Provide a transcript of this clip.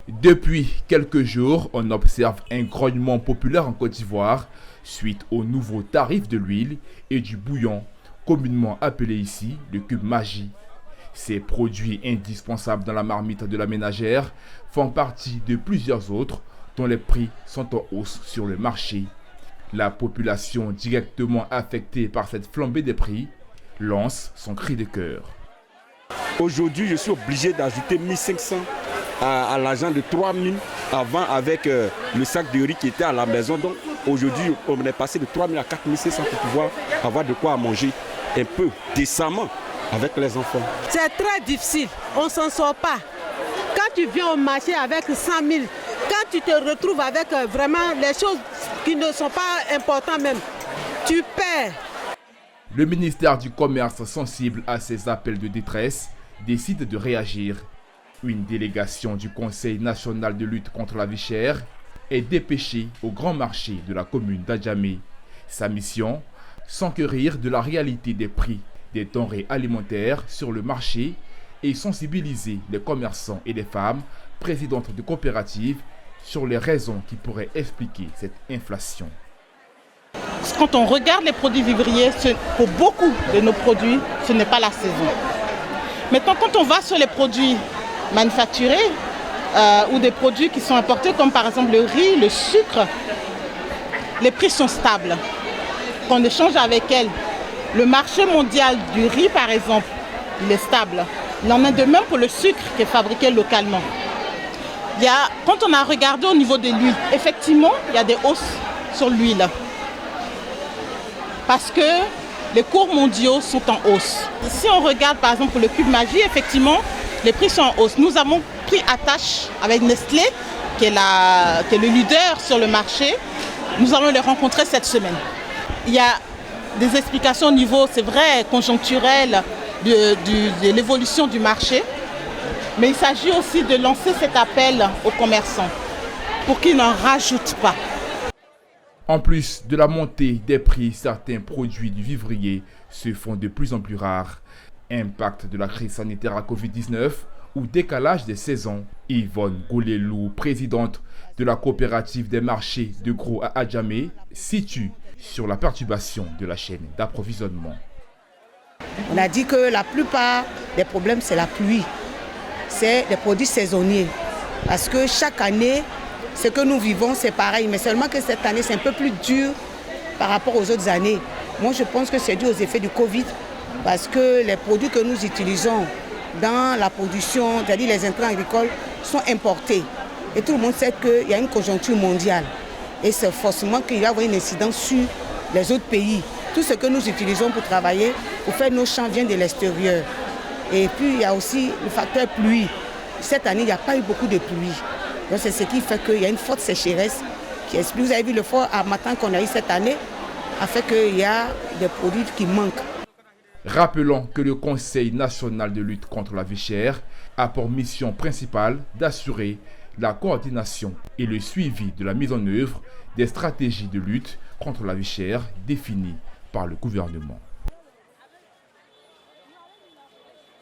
Depuis quelques jours, on observe un grognement populaire en Côte d'Ivoire suite aux nouveaux tarifs de l'huile et du bouillon, communément appelé ici le cube Maggi. Ces produits indispensables dans la marmite de la ménagère font partie de plusieurs autres dont les prix sont en hausse sur le marché. La population directement affectée par cette flambée des prix lance son cri de cœur. Aujourd'hui, je suis obligé d'ajouter 1500 à l'argent de 3000 avant avec le sac de riz qui était à la maison. Donc aujourd'hui, on est passé de 3000 à 4500 pour pouvoir avoir de quoi manger un peu décemment avec les enfants. C'est très difficile, on ne s'en sort pas. Quand tu viens au marché avec 100 000, quand tu te retrouves avec vraiment les choses qui ne sont pas importantes même, tu perds. Le ministère du Commerce, sensible à ces appels de détresse, décide de réagir. Une délégation du Conseil national de lutte contre la vie chère est dépêchée au grand marché de la commune d'Adjamé. Sa mission, s'enquérir de la réalité des prix des denrées alimentaires sur le marché et sensibiliser les commerçants et les femmes présidentes de coopératives sur les raisons qui pourraient expliquer cette inflation. Quand on regarde les produits vivriers, pour beaucoup de nos produits, ce n'est pas la saison. Maintenant, quand on va sur les produits manufacturés ou des produits qui sont importés, comme par exemple le riz, le sucre, les prix sont stables. Quand on échange avec elles, le marché mondial du riz, par exemple, il est stable. Il en est de même pour le sucre qui est fabriqué localement. Quand on a regardé au niveau de l'huile, effectivement, il y a des hausses sur l'huile. Parce que les cours mondiaux sont en hausse. Si on regarde par exemple pour le cube Maggi, effectivement, les prix sont en hausse. Nous avons pris attache avec Nestlé, qui est le leader sur le marché. Nous allons les rencontrer cette semaine. Il y a des explications au niveau, c'est vrai, conjoncturel de l'évolution du marché. Mais il s'agit aussi de lancer cet appel aux commerçants pour qu'ils n'en rajoutent pas. En plus de la montée des prix, certains produits du vivrier se font de plus en plus rares. Impact de la crise sanitaire à Covid-19 ou décalage des saisons. Yvonne Goulelou, présidente de la coopérative des marchés de gros à Adjamé, situe sur la perturbation de la chaîne d'approvisionnement. On a dit que la plupart des problèmes, c'est la pluie. C'est des produits saisonniers. Parce que chaque année, ce que nous vivons, c'est pareil. Mais seulement que cette année, c'est un peu plus dur par rapport aux autres années. Moi, je pense que c'est dû aux effets du Covid. Parce que les produits que nous utilisons dans la production, c'est-à-dire les intrants agricoles, sont importés. Et tout le monde sait qu'il y a une conjoncture mondiale. Et c'est forcément qu'il y a une incidence sur les autres pays. Tout ce que nous utilisons pour travailler, pour faire nos champs, vient de l'extérieur. Et puis, il y a aussi le facteur pluie. Cette année, il n'y a pas eu beaucoup de pluie. Donc, c'est ce qui fait qu'il y a une forte sécheresse qui explique. Vous avez vu le fort harmattan qu'on a eu cette année, a fait qu'il y a des produits qui manquent. Rappelons que le Conseil national de lutte contre la vie chère a pour mission principale d'assurer la coordination et le suivi de la mise en œuvre des stratégies de lutte contre la vie chère définies par le gouvernement.